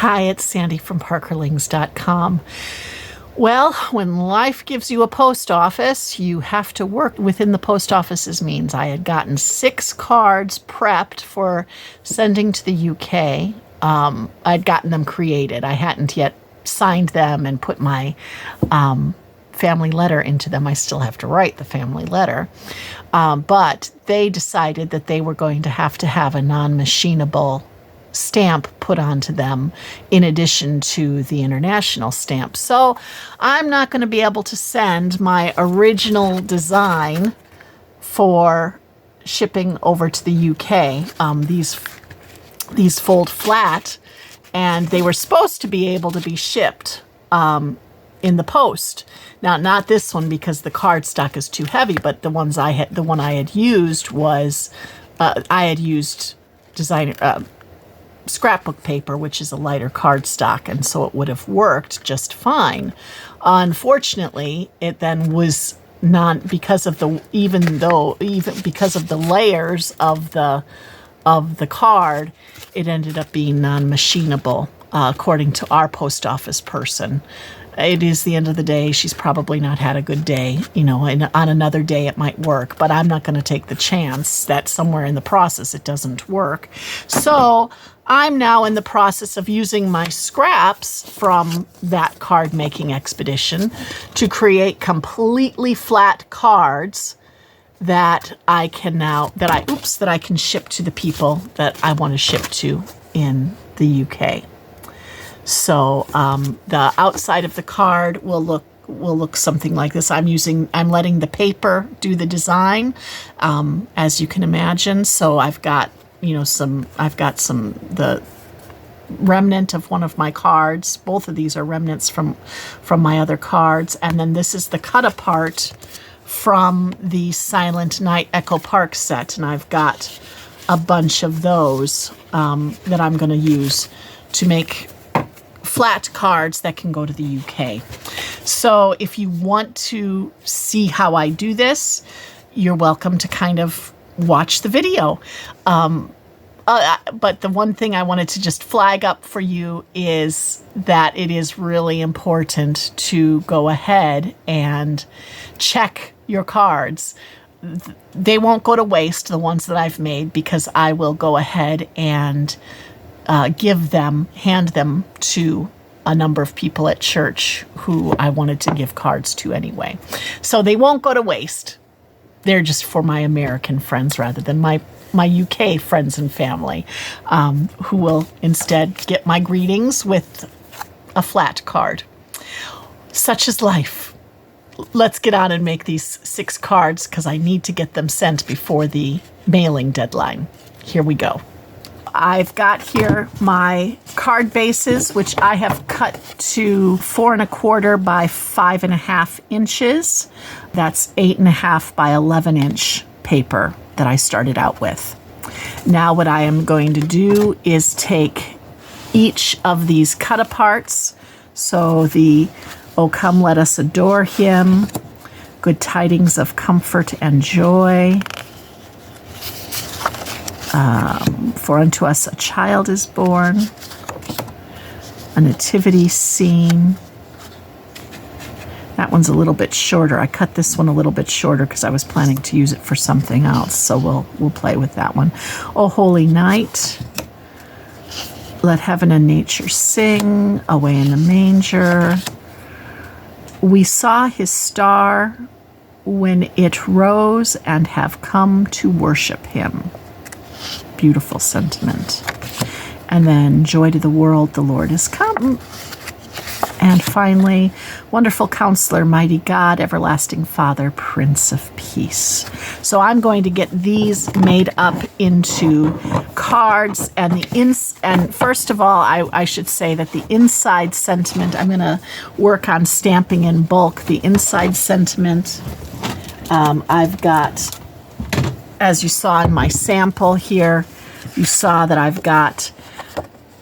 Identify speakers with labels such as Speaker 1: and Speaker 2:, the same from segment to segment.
Speaker 1: Hi, it's Sandy from parkerlings.com. Well, when life gives you a post office, you have to work within the post office's means. I had gotten 6 cards prepped for sending to the UK. I'd gotten them created. I hadn't yet signed them and put my family letter into them. I still have to write the family letter. But they decided that they were going to have a non-machinable stamp put onto them in addition to the international stamp. So I'm not going to be able to send my original design for shipping over to the UK. These fold flat, and they were supposed to be able to be shipped in the post. Now, not this one because the cardstock is too heavy, but the one I had used was I had used scrapbook paper, which is a lighter cardstock, and so it would have worked just fine. Unfortunately, it then was not, because of the layers of the card, it ended up being non-machinable, according to our post office person. It is the end of the day. She's probably not had a good day, and on another day it might work, but I'm not going to take the chance that somewhere in the process it doesn't work. So I'm now in the process of using my scraps from that card making expedition to create completely flat cards that I can ship to the people that I want to ship to in the UK. So the outside of the card will look something like this. I'm letting the paper do the design, as you can imagine. So I've got the remnant of one of my cards. Both of these are remnants from my other cards, and then this is the cut apart from the Silent Night Echo Park set, and I've got a bunch of those that I'm going to use to make flat cards that can go to the UK. So if you want to see how I do this, you're welcome to kind of watch the video. But the one thing I wanted to just flag up for you is that it is really important to go ahead and check your cards. They won't go to waste, the ones that I've made, because I will go ahead and hand them to a number of people at church who I wanted to give cards to anyway. So they won't go to waste. They're just for my American friends rather than my UK friends and family, who will instead get my greetings with a flat card. Such is life. Let's get on and make these 6 cards because I need to get them sent before the mailing deadline. Here we go. I've got here my card bases, which I have cut to 4 1/4 by 5 1/2 inches. That's 8 1/2 by 11 inch paper that I started out with. Now what I am going to do is take each of these cut aparts. So the "O Come Let Us Adore Him," "Good Tidings of Comfort and Joy," "For unto us a child is born," a nativity scene. That one's a little bit shorter. I cut this one a little bit shorter because I was planning to use it for something else. So we'll play with that one. "O Holy Night," "Let Heaven and Nature Sing," "Away in the Manger," "We saw his star when it rose and have come to worship him." Beautiful sentiment. And then "Joy to the World, the Lord is come." And finally, "Wonderful Counselor, Mighty God, Everlasting Father, Prince of Peace." So I'm going to get these made up into cards, and first of all, I should say that the inside sentiment, I'm going to work on stamping in bulk. The inside sentiment, I've got, as you saw in my sample here, you saw that I've got,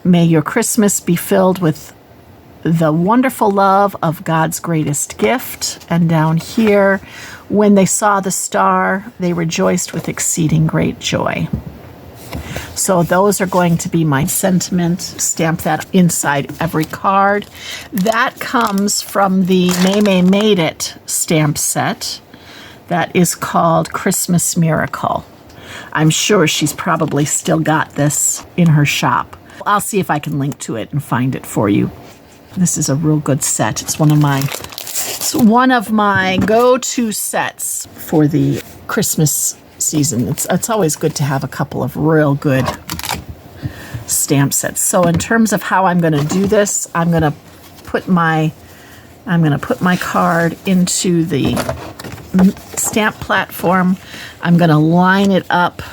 Speaker 1: "May your Christmas be filled with the wonderful love of God's greatest gift." And down here, "When they saw the star, they rejoiced with exceeding great joy." So those are going to be my sentiment. Stamp that inside every card. That comes from the May Made It stamp set that is called Christmas Miracle. I'm sure she's probably still got this in her shop. I'll see if I can link to it and find it for you. This is a real good set. It's one of my go-to sets for the Christmas season. It's always good to have a couple of real good stamp sets. So in terms of how I'm going to do this, I'm going to put my card into the stamp platform. I'm going to line it up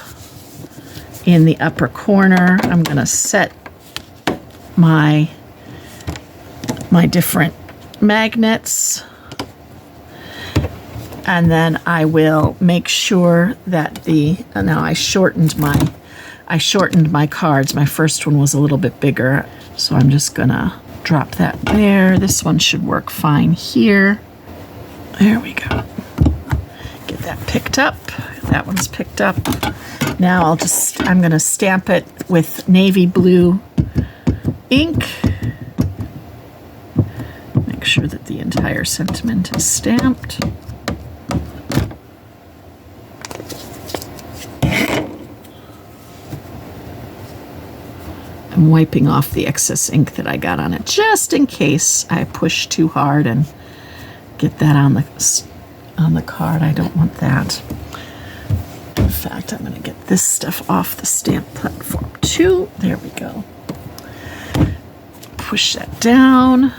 Speaker 1: in the upper corner. I'm going to set my different magnets, and then I will make sure that now I shortened my cards. My first one was a little bit bigger, so I'm just gonna drop that there. This one should work fine here. There we go. Get that picked up. That one's picked up. Now I'm gonna stamp it with navy blue ink. Make sure that the entire sentiment is stamped. I'm wiping off the excess ink that I got on it, just in case I push too hard and get that on the card. I don't want that. In fact, I'm going to get this stuff off the stamp platform too. There we go. Push that down.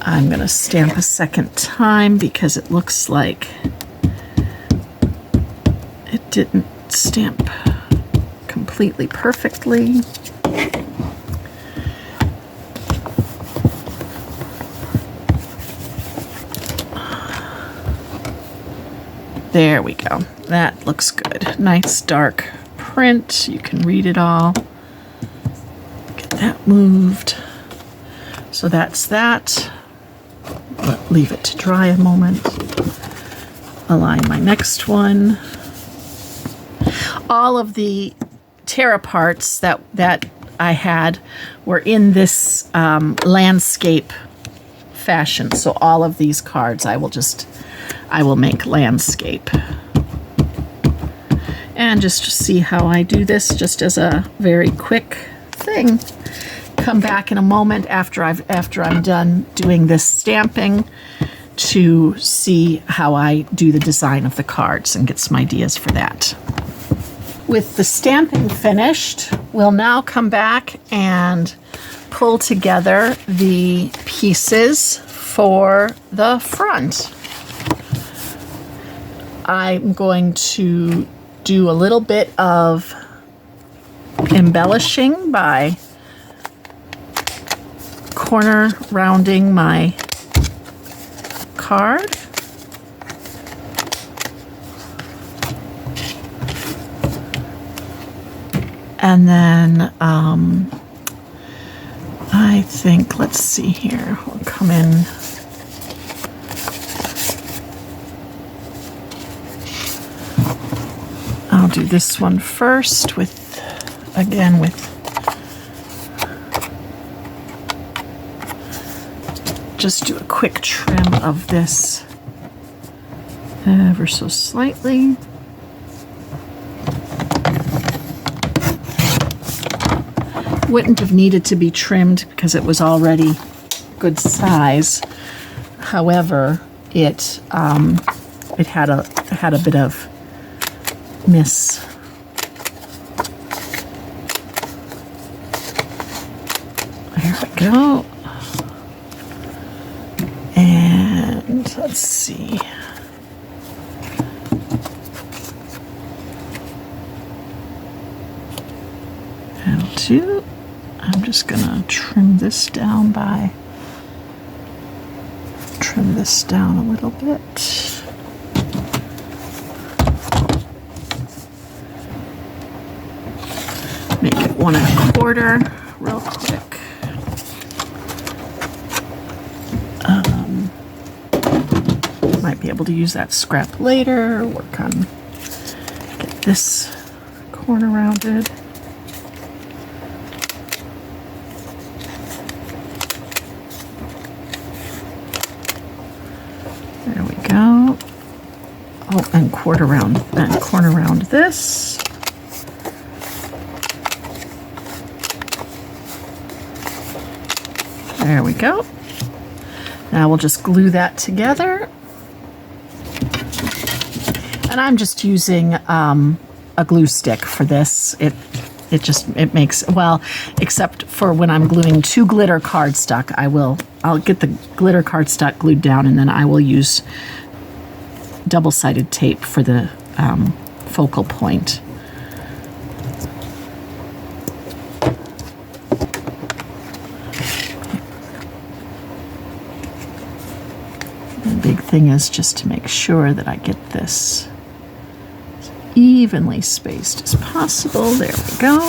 Speaker 1: I'm going to stamp a second time because it looks like it didn't stamp completely perfectly. There we go. That looks good. Nice dark print. You can read it all. Get that moved. So that's that. Leave it to dry a moment. Align my next one. All of the tear aparts that I had were in this landscape fashion. So all of these cards I will make landscape. And just to see how I do this, just as a very quick thing. Come back in a moment after I'm done doing this stamping to see how I do the design of the cards and get some ideas for that. With the stamping finished, we'll now come back and pull together the pieces for the front. I'm going to do a little bit of embellishing by corner rounding my card. And then I think, let's see here, we'll come in. I'll do this one first with just do a quick trim of this ever so slightly. Wouldn't have needed to be trimmed because it was already good size. However, it had a bit of miss. There we go. And let's see. That'll do. I'm just gonna trim this down a little bit. Make it 1 1/4 real quick. Might be able to use that scrap later, work on, get this corner rounded. There we go. Oh, and corner round this. There we go. Now we'll just glue that together. And I'm just using a glue stick for this. It makes, well, except for when I'm gluing to glitter cardstock, I'll get the glitter cardstock glued down, and then I will use double-sided tape for the focal point. The big thing is just to make sure that I get this as evenly spaced as possible. There we go.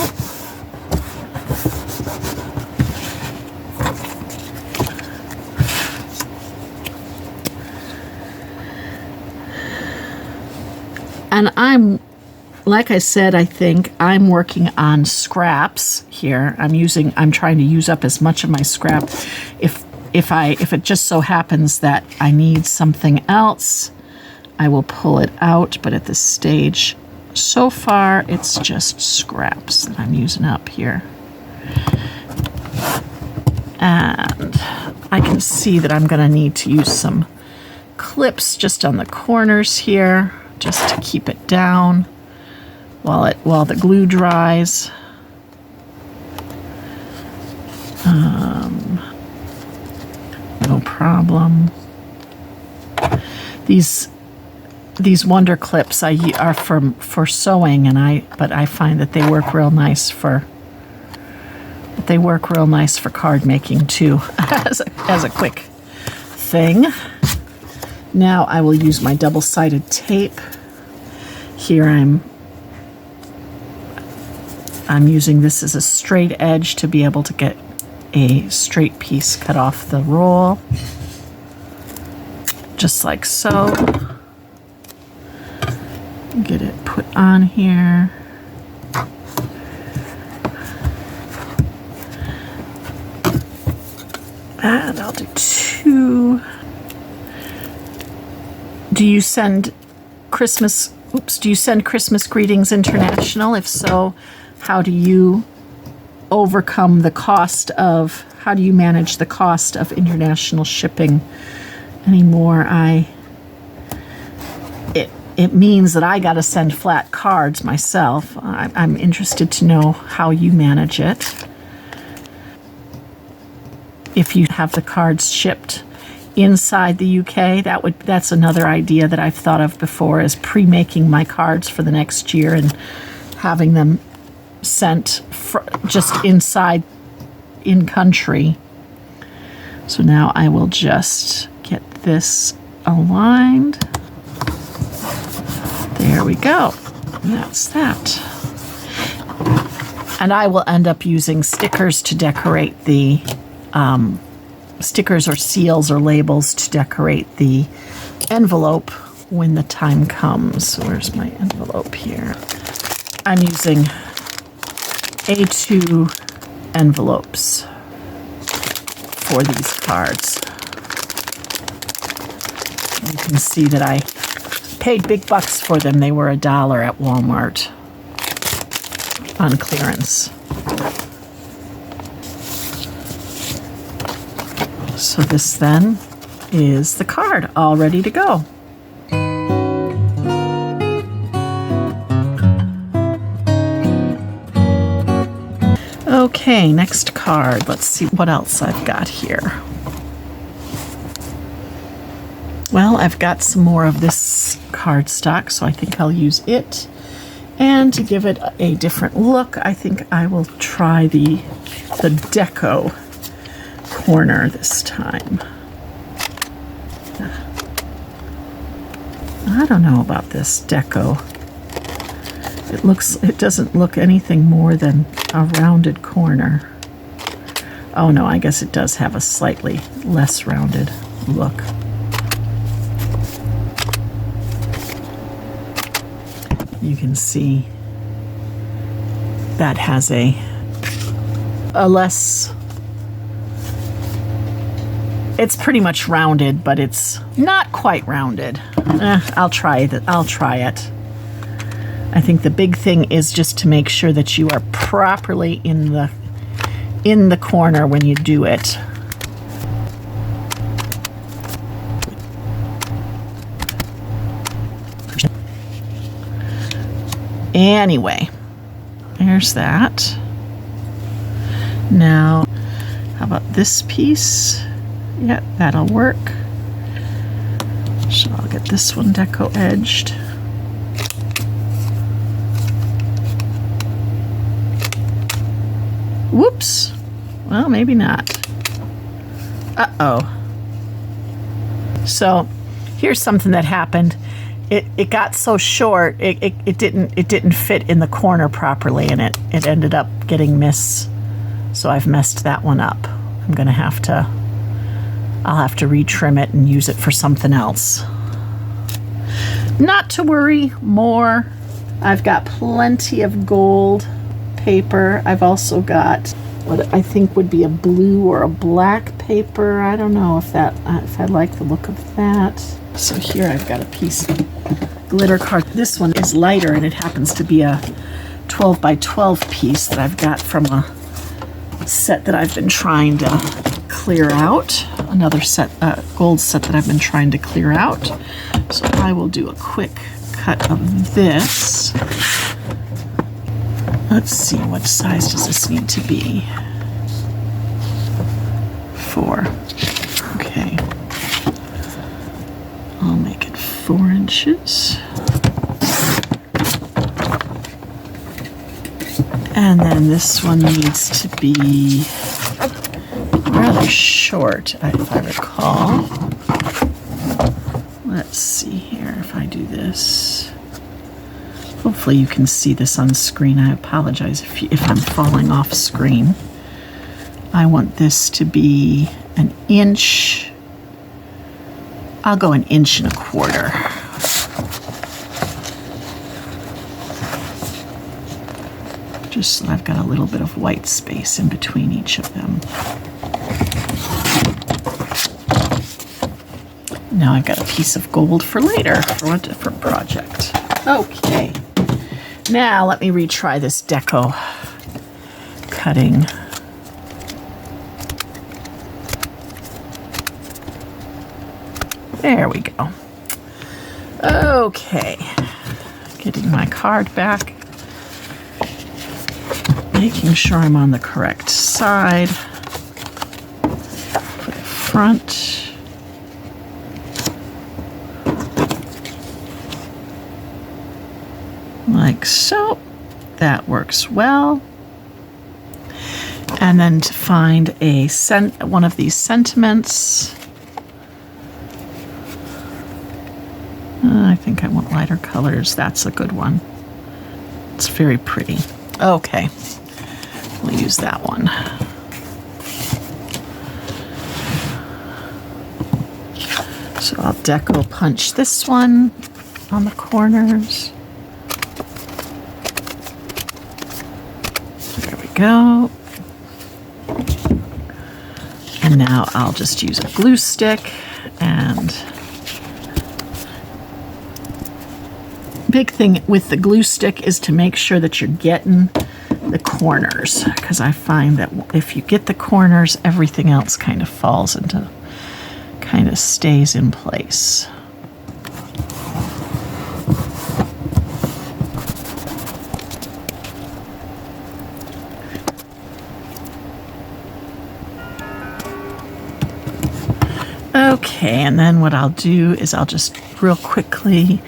Speaker 1: And like I said, I think I'm working on scraps here. I'm trying to use up as much of my scrap. If it just so happens that I need something else, I will pull it out. But at this stage, so far, it's just scraps that I'm using up here. And I can see that I'm going to need to use some clips just on the corners here, just to keep it down while the glue dries. No problem. These Wonder Clips are for sewing, but I find that they work real nice for card making too, as a quick thing. Now I will use my double-sided tape. Here I'm using this as a straight edge to be able to get a straight piece cut off the roll, just like so. Get it put on here. And I'll do two. Do you send Christmas greetings international? If so, how do you manage the cost of international shipping anymore? It means that I got to send flat cards myself. I'm interested to know how you manage it. If you have the cards shipped inside the UK, that's another idea that I've thought of before, is pre-making my cards for the next year and having them sent just inside in country. So now I will just get this aligned. There we go. And that's that. And I will end up using stickers to decorate the stickers or seals or labels to decorate the envelope when the time comes. Where's my envelope here? I'm using A2 envelopes for these cards. You can see that I paid big bucks for them. They were $1 at Walmart on clearance. So this then is the card all ready to go. Okay, next card. Let's see what else I've got here. Well, I've got some more of this cardstock, so I think I'll use it. And to give it a different look, I think I will try the deco corner this time. I don't know about this deco. It doesn't look anything more than a rounded corner. Oh no, I guess it does have a slightly less rounded look. you can see that has a less, it's pretty much rounded, but it's not quite rounded. I'll try it. I think the big thing is just to make sure that you are properly in the corner when you do it. Anyway, there's that. Now, how about this piece? Yeah, that'll work. So I'll get this one deco edged. Whoops. Well, maybe not. Uh-oh. So here's something that happened. It got so short, it didn't fit in the corner properly, and it ended up getting so I've messed that one up. I'll have to retrim it and use it for something else. Not to worry, more. I've got plenty of gold paper. I've also got what I think would be a blue or a black paper. I don't know if I like the look of that. So here I've got a piece of glitter card. This one is lighter, and it happens to be a 12 by 12 piece that I've got from a set that I've been trying to clear out. Another set, gold set that I've been trying to clear out. So I will do a quick cut of this. Let's see, what size does this need to be? 4. Okay. I'll make it 4 inches. And then this one needs to be rather short, if I recall. Let's see here if I do this. Hopefully you can see this on screen. I apologize if I'm falling off screen. I want this to be 1 inch. I'll go 1.25 inches. Just so I've got a little bit of white space in between each of them. Now I've got a piece of gold for later, for a different project. Okay. Now let me retry this deco cutting. There we go. Okay. Getting my card back. Making sure I'm on the correct side for the front. Like so. That works well. And then to find one of these sentiments. I think I want lighter colors. That's a good one. It's very pretty. Okay. We'll use that one. So I'll deco punch this one on the corners. There we go. And now I'll just use a glue stick, and big thing with the glue stick is to make sure that you're getting the corners, because I find that if you get the corners, everything else kind of stays in place. Okay, and then what I'll do is I'll just real quickly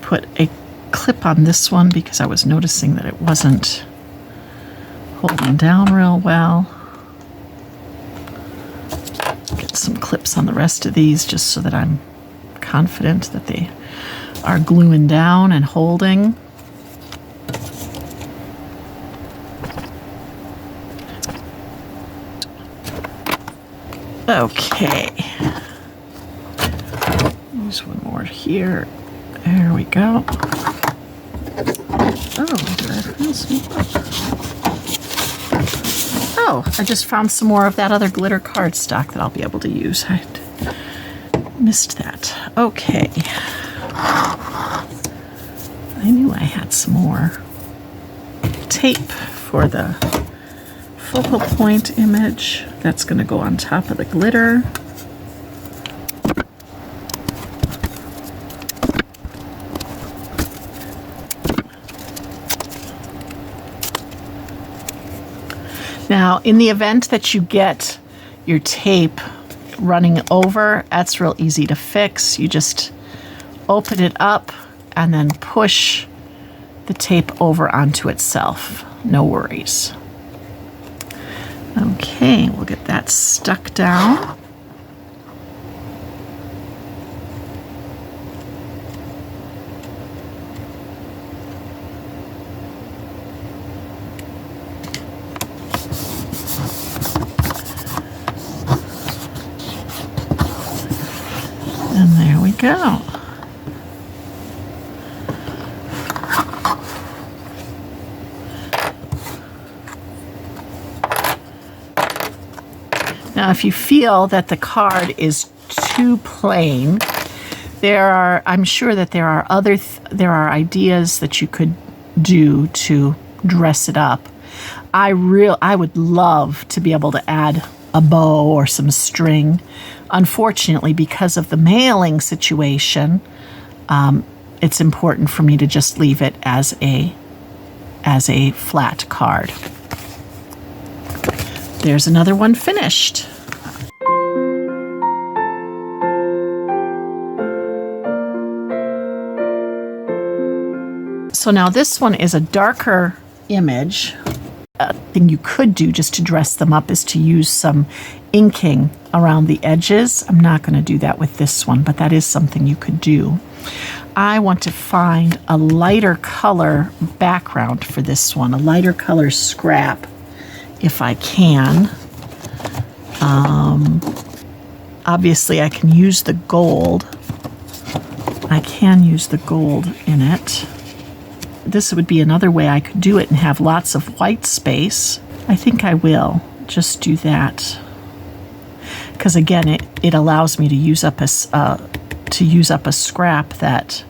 Speaker 1: put a clip on this one, because I was noticing that it wasn't holding down real well. Get some clips on the rest of these just so that I'm confident that they are gluing down and holding. Okay. There's one more here. There we go. Oh, did I find some? Oh, I just found some more of that other glitter cardstock that I'll be able to use. I missed that. Okay. I knew I had some more tape for the focal point image. That's going to go on top of the glitter. Now, in the event that you get your tape running over, that's real easy to fix. You just open it up and then push the tape over onto itself. No worries. Okay, we'll get that stuck down. And there we go. Now, if you feel that the card is too plain, I'm sure that there are ideas that you could do to dress it up. I would love to be able to add a bow or some string. Unfortunately, because of the mailing situation, it's important for me to just leave it as a flat card. There's another one finished. So now this one is a darker image. A thing you could do just to dress them up is to use some inking around the edges. I'm not going to do that with this one, but that is something you could do. I want to find a lighter color background for this one, a lighter color scrap, if I can. Obviously, I can use the gold. I can use the gold in it. This would be another way I could do it and have lots of white space. I think I will just do that. Because again, it allows me to use up a scrap that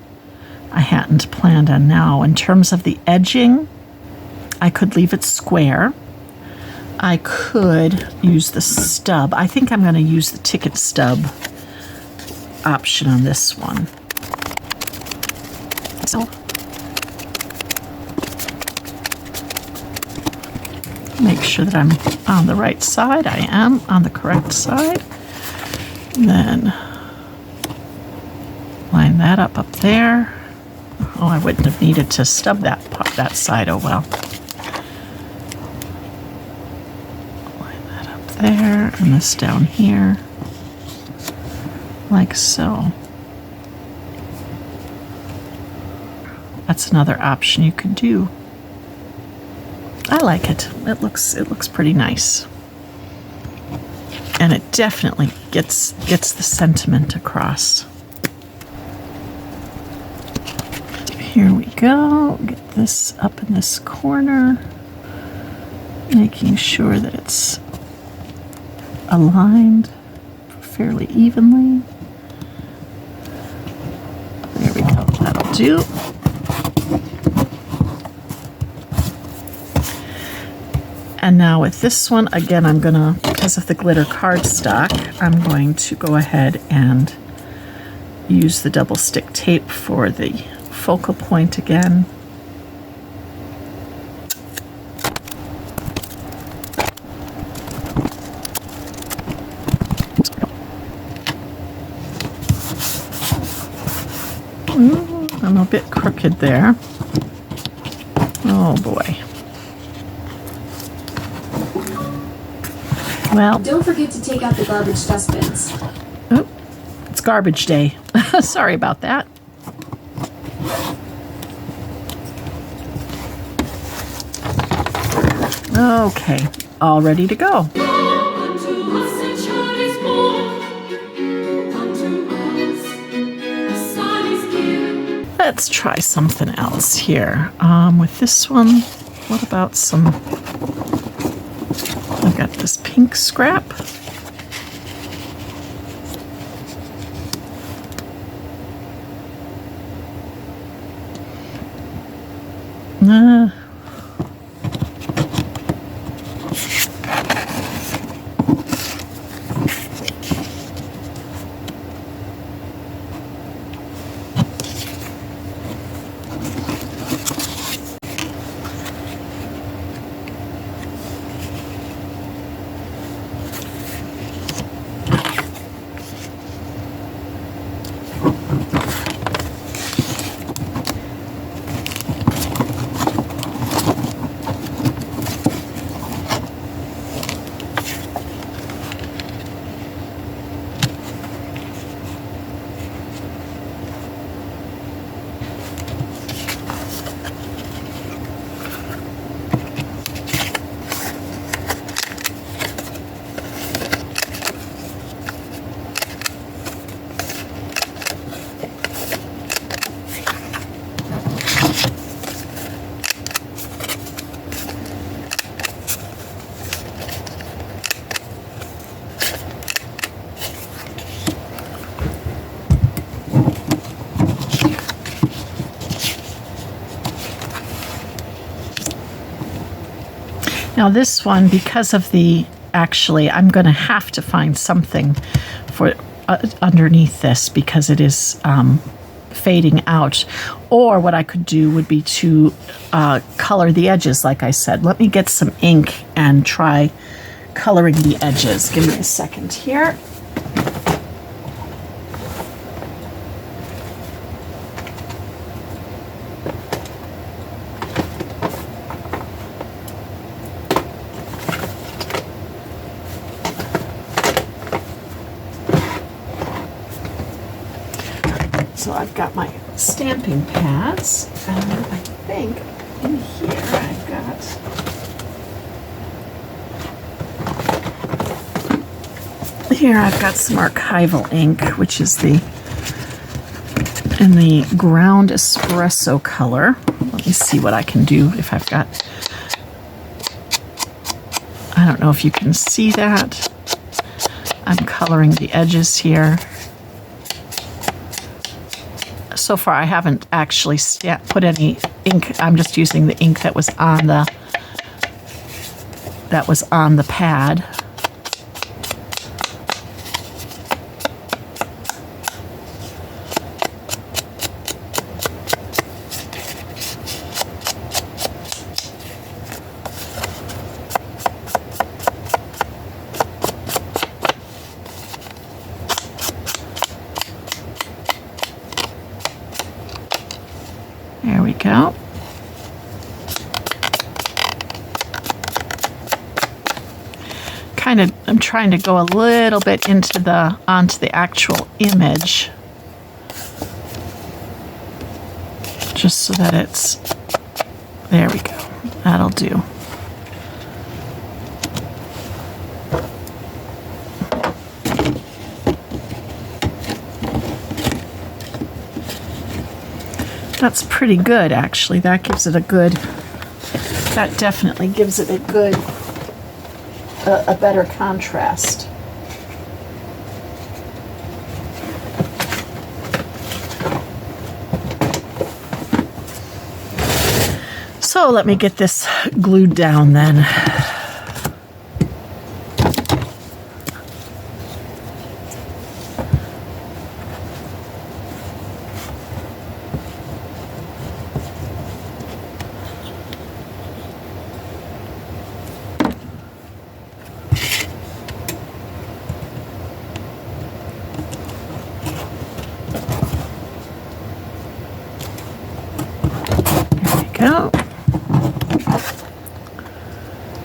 Speaker 1: I hadn't planned on now. In terms of the edging, I could leave it square. I could use the stub. I think I'm going to use the ticket stub option on this one. So make sure that I'm on the right side. I am on the correct side. And then line that up there. Oh, I wouldn't have needed to stub that side. Oh well. Line that up there and this down here, like so. That's another option you could do. I like it. It looks pretty nice. And it definitely gets the sentiment across. Here we go. Get this up in this corner. Making sure that it's aligned fairly evenly. There we go. That'll do. And now with this one, again, I'm gonna, because of the glitter cardstock, I'm going to go ahead and use the double stick tape for the focal point again. Ooh, I'm a bit crooked there. Oh boy. Well,
Speaker 2: don't forget to take out the garbage dustbins.
Speaker 1: Oh, it's garbage day. Sorry about that. Okay, all ready to go. Let's try something else here. With this one, what about some... I've got this pink scrap. Now this one, because of the, actually, I'm going to have to find something for underneath this because it is fading out. Or what I could do would be to color the edges, like I said. Let me get some ink and try coloring the edges. Give me a second here. So I've got my stamping pads, and I think in here I've got some archival ink, which is in the ground espresso color. Let me see what I can do if I've got, I don't know if you can see that. I'm coloring the edges here. So far, I haven't actually put any ink. I'm just using the ink that was on the pad. There we go. I'm trying to go a little bit onto the actual image, just so that it's, there we go. That'll do. That's pretty good, actually. That definitely gives it a better contrast. So let me get this glued down then. Go.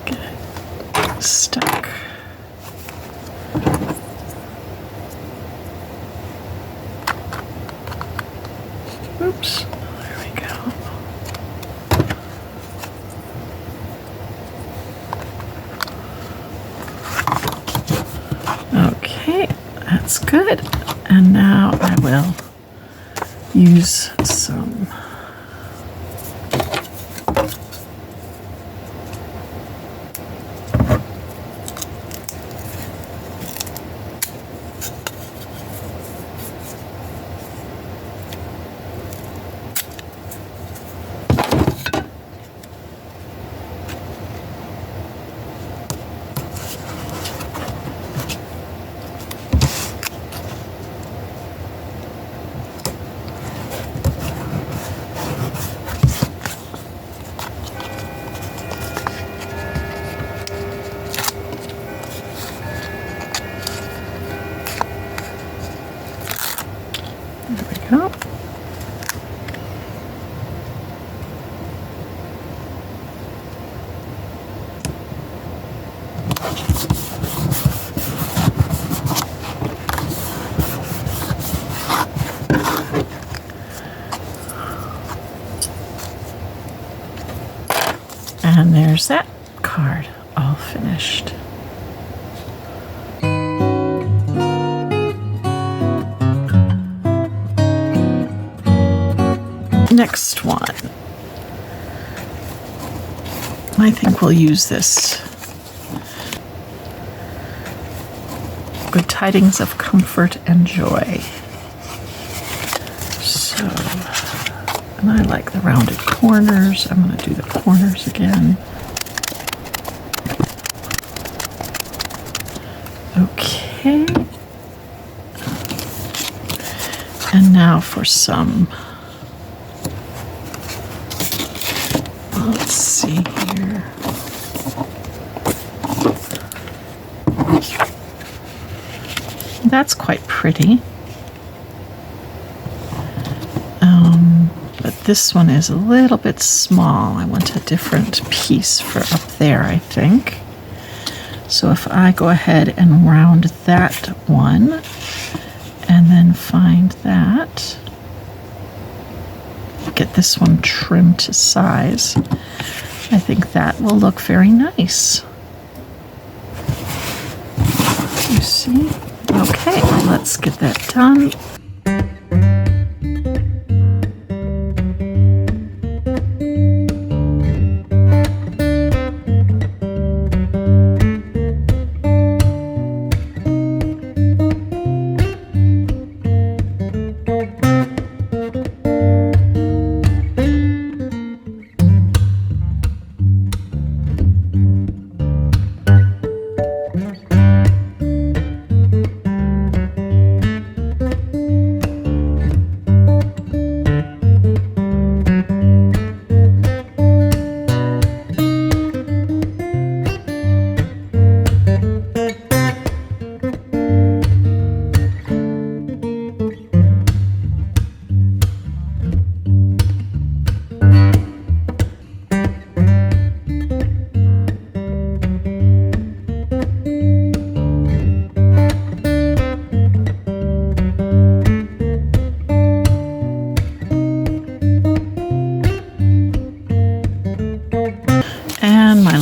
Speaker 1: Get it stuck. Oops. There we go. Okay, that's good. And now I will use some go. And there's that card all finished. Next one. I think we'll use this. Good tidings of comfort and joy. So, and I like the rounded corners. I'm going to do the corners again. Okay. And now for some, let's see here. That's quite pretty. But this one is a little bit small. I want a different piece for up there, I think. So if I go ahead and round that one, and then find that, get this one trimmed to size, I think that will look very nice. You see? Okay, let's get that done.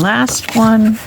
Speaker 1: Last one,